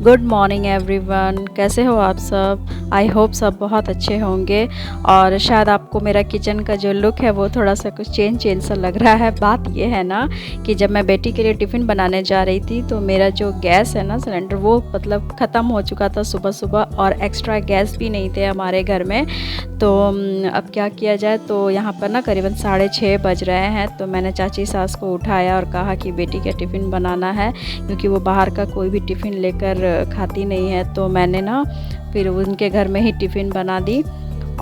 Good morning everyone, कैसे हो आप सब। आई होप सब बहुत अच्छे होंगे। और शायद आपको मेरा किचन का जो लुक है वो थोड़ा सा कुछ चेंज सा लग रहा है। बात ये है ना कि जब मैं बेटी के लिए टिफ़िन बनाने जा रही थी तो मेरा जो गैस है ना सिलेंडर वो मतलब ख़त्म हो चुका था सुबह सुबह, और एक्स्ट्रा गैस भी नहीं थे हमारे घर में। तो अब क्या किया जाए। तो यहाँ पर ना करीबन 6:30 बज रहे हैं। तो मैंने चाची सास को उठाया और कहा कि बेटी का टिफ़िन बनाना है, क्योंकि वो बाहर का कोई भी टिफ़िन लेकर खाती नहीं है। तो मैंने ना फिर उनके घर में ही टिफ़िन बना दी।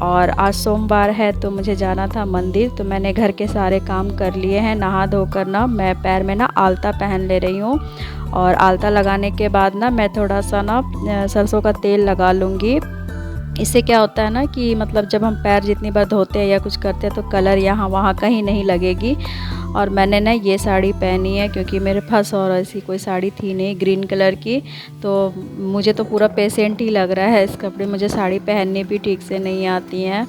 और आज सोमवार है तो मुझे जाना था मंदिर, तो मैंने घर के सारे काम कर लिए हैं। नहा धोकर ना मैं पैर में ना आलता पहन ले रही हूँ, और आलता लगाने के बाद ना मैं थोड़ा सा ना सरसों का तेल लगा लूँगी। इससे क्या होता है ना कि मतलब जब हम पैर जितनी बार धोते हैं या कुछ करते हैं तो कलर यहाँ वहाँ कहीं नहीं लगेगी। और मैंने ना ये साड़ी पहनी है क्योंकि मेरे पास और ऐसी कोई साड़ी थी नहीं ग्रीन कलर की। तो मुझे तो पूरा पेशेंट ही लग रहा है इस कपड़े, मुझे साड़ी पहननी भी ठीक से नहीं आती हैं।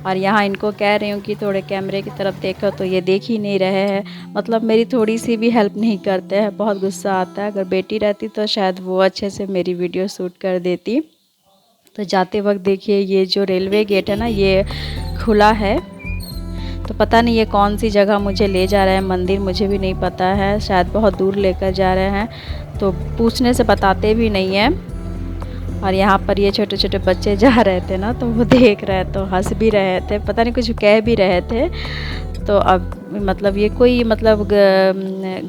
और यहाँ इनको कह रही हूँ कि थोड़े कैमरे की तरफ देखो, तो ये देख ही नहीं रहे हैं। मतलब मेरी थोड़ी सी भी हेल्प नहीं करते हैं, बहुत गुस्सा आता है। अगर बेटी रहती तो शायद वो अच्छे से मेरी वीडियो शूट कर देती। तो जाते वक्त देखिए ये जो रेलवे गेट है ना ये खुला है। तो पता नहीं ये कौन सी जगह मुझे ले जा रहा है, मंदिर मुझे भी नहीं पता है, शायद बहुत दूर लेकर जा रहे हैं। तो पूछने से बताते भी नहीं हैं। और यहाँ पर ये छोटे छोटे बच्चे जा रहे थे ना, तो वो देख रहे तो हंस भी रहे थे, पता नहीं कुछ कह भी रहे थे। तो अब मतलब ये कोई मतलब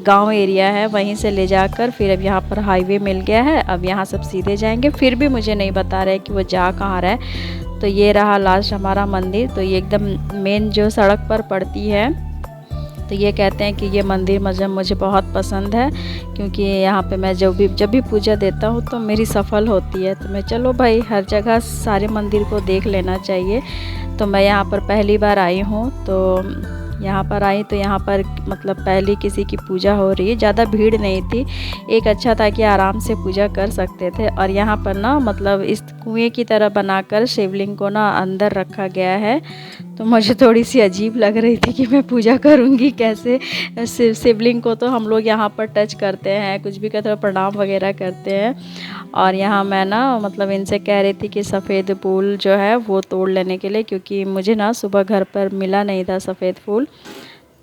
गांव एरिया है, वहीं से ले जाकर फिर अब यहाँ पर हाईवे मिल गया है। अब यहाँ सब सीधे जाएंगे, फिर भी मुझे नहीं बता रहे कि वो जा कहाँ रहे। तो ये रहा लास्ट हमारा मंदिर। तो ये एकदम मेन जो सड़क पर पड़ती है। तो ये कहते हैं कि ये मंदिर मुझे बहुत पसंद है, क्योंकि यहाँ पे मैं जब भी पूजा देता हूँ तो मेरी सफल होती है। तो मैं चलो भाई हर जगह सारे मंदिर को देख लेना चाहिए। तो मैं यहाँ पर पहली बार आई हूँ, तो यहाँ पर आई तो यहाँ पर मतलब पहली किसी की पूजा हो रही है, ज़्यादा भीड़ नहीं थी। एक अच्छा था कि आराम से पूजा कर सकते थे। और यहाँ पर ना मतलब इस कुएं की तरह बनाकर शिवलिंग को ना अंदर रखा गया है। तो मुझे थोड़ी सी अजीब लग रही थी कि मैं पूजा करूँगी कैसे। शिवलिंग को तो हम लोग यहाँ पर टच करते हैं, कुछ भी कहते हैं प्रणाम वगैरह करते हैं। और यहाँ मैं ना मतलब इनसे कह रही थी कि सफ़ेद फूल जो है वो तोड़ लेने के लिए, क्योंकि मुझे ना सुबह घर पर मिला नहीं था सफ़ेद फूल।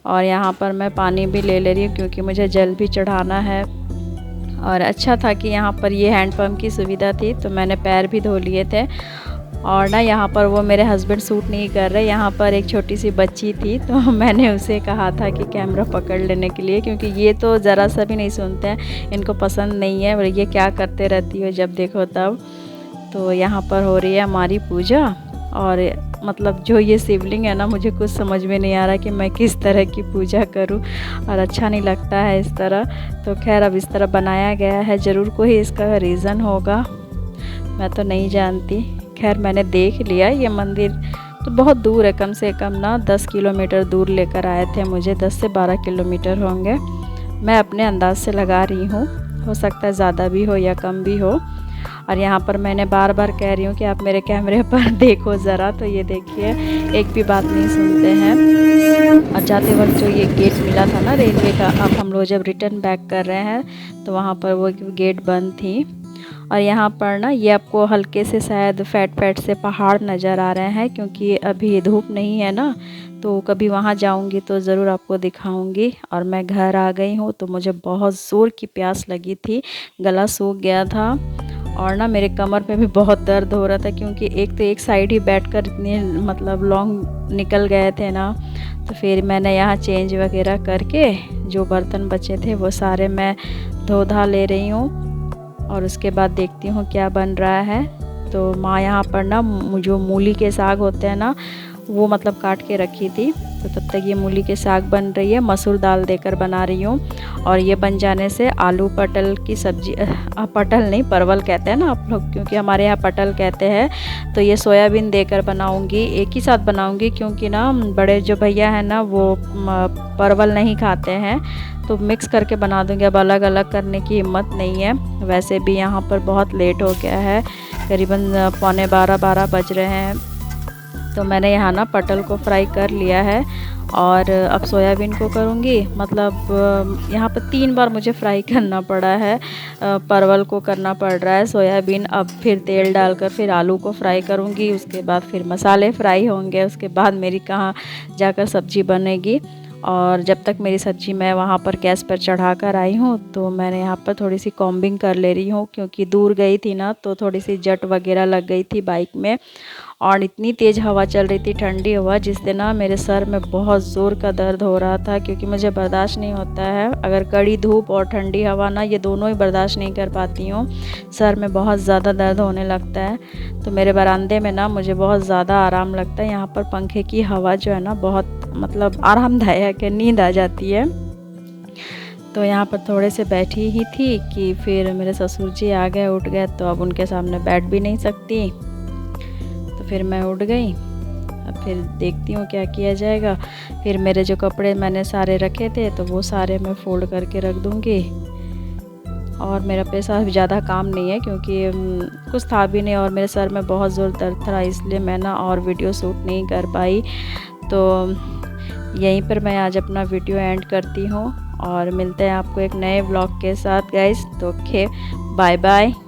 और यहाँ पर मैं पानी भी ले रही हूँ क्योंकि मुझे जल भी चढ़ाना है। और अच्छा था कि यहाँ पर ये हैंडपम्प की सुविधा थी, तो मैंने पैर भी धो लिए थे। और ना यहाँ पर वो मेरे हस्बैंड शूट नहीं कर रहे। यहाँ पर एक छोटी सी बच्ची थी, तो मैंने उसे कहा था कि कैमरा पकड़ लेने के लिए, क्योंकि ये तो ज़रा सा भी नहीं सुनते हैं, इनको पसंद नहीं है। और ये क्या करते रहती हो जब देखो तब। तो यहाँ पर हो रही है हमारी पूजा। और मतलब जो ये शिवलिंग है ना, मुझे कुछ समझ में नहीं आ रहा कि मैं किस तरह की पूजा करूं, और अच्छा नहीं लगता है इस तरह। तो खैर अब इस तरह बनाया गया है, ज़रूर कोई इसका रीज़न होगा, मैं तो नहीं जानती। खैर मैंने देख लिया ये मंदिर तो बहुत दूर है, कम से कम ना 10 किलोमीटर दूर लेकर आए थे मुझे, 10 से 12 किलोमीटर होंगे। मैं अपने अंदाज से लगा रही हूँ, हो सकता है ज़्यादा भी हो या कम भी हो। और यहाँ पर मैंने बार बार कह रही हूँ कि आप मेरे कैमरे पर देखो ज़रा। तो ये देखिए एक भी बात नहीं सुनते हैं। और जाते वक्त जो ये गेट मिला था ना रेलवे का, अब हम लोग जब रिटर्न बैक कर रहे हैं तो वहाँ पर वो गेट बंद थी। और यहाँ पर ना ये आपको हल्के से शायद फैट से पहाड़ नज़र आ रहे हैं, क्योंकि अभी धूप नहीं है ना। तो कभी वहाँ जाऊँगी तो ज़रूर आपको दिखाऊँगी। और मैं घर आ गई हूँ, तो मुझे बहुत ज़ोर की प्यास लगी थी, गला सूख गया था। और ना मेरे कमर पे भी बहुत दर्द हो रहा था, क्योंकि एक तो एक साइड ही बैठकर इतने मतलब लॉन्ग निकल गए थे ना। तो फिर मैंने यहाँ चेंज वगैरह करके जो बर्तन बचे थे वो सारे मैं धो धा ले रही हूँ। और उसके बाद देखती हूँ क्या बन रहा है। तो माँ यहाँ पर ना जो मूली के साग होते हैं ना वो मतलब काट के रखी थी। तो तब तक ये मूली के साग बन रही है, मसूर दाल देकर बना रही हूँ। और ये बन जाने से आलू पटल की सब्जी, पटल नहीं परवल कहते हैं ना आप लोग, क्योंकि हमारे यहाँ पटल कहते हैं। तो ये सोयाबीन देकर बनाऊँगी, एक ही साथ बनाऊँगी, क्योंकि ना बड़े जो भैया हैं ना वो परवल नहीं खाते हैं। तो मिक्स करके बना दूँगी, अब अलग अलग करने की हिम्मत नहीं है। वैसे भी यहाँ पर बहुत लेट हो गया है, करीबन 11:45 बज रहे हैं। तो मैंने यहाँ ना पटल को फ्राई कर लिया है और अब सोयाबीन को करूँगी। मतलब यहाँ पर 3 बार मुझे फ्राई करना पड़ा है। परवल को करना पड़ रहा है, सोयाबीन, अब फिर तेल डालकर फिर आलू को फ्राई करूँगी, उसके बाद फिर मसाले फ्राई होंगे, उसके बाद मेरी कहाँ जाकर सब्ज़ी बनेगी। और जब तक मेरी सब्ज़ी मैं वहाँ पर गैस पर चढ़ा कर आई हूँ तो मैंने यहाँ पर थोड़ी सी कॉम्बिंग कर ले रही हूँ, क्योंकि दूर गई थी ना तो थोड़ी सी जट वगैरह लग गई थी बाइक में। और इतनी तेज़ हवा चल रही थी, ठंडी हवा, जिससे ना मेरे सर में बहुत ज़ोर का दर्द हो रहा था, क्योंकि मुझे बर्दाश्त नहीं होता है अगर कड़ी धूप और ठंडी हवा ना, ये दोनों ही बर्दाश्त नहीं कर पाती हूँ। सर में बहुत ज़्यादा दर्द होने लगता है। तो मेरे बरामदे में ना मुझे बहुत ज़्यादा आराम लगता है। यहाँ पर पंखे की हवा जो है ना बहुत मतलब आरामदायक है, नींद आ जाती है। तो यहाँ पर थोड़े से बैठी ही थी कि फिर मेरे ससुर जी आ गए, उठ गए, तो अब उनके सामने बैठ भी नहीं सकती, तो फिर मैं उठ गई। अब फिर देखती हूँ क्या किया जाएगा। फिर मेरे जो कपड़े मैंने सारे रखे थे तो वो सारे मैं फ़ोल्ड करके रख दूँगी। और मेरा पैसा ज़्यादा काम नहीं है, क्योंकि कुछ था भी नहीं और मेरे सर में बहुत ज़ोर दर्द था, इसलिए मैं ना और वीडियो शूट नहीं कर पाई। तो यहीं पर मैं आज अपना वीडियो एंड करती हूँ और मिलते हैं आपको एक नए व्लॉग के साथ गाइस। तो ओके, बाय बाय।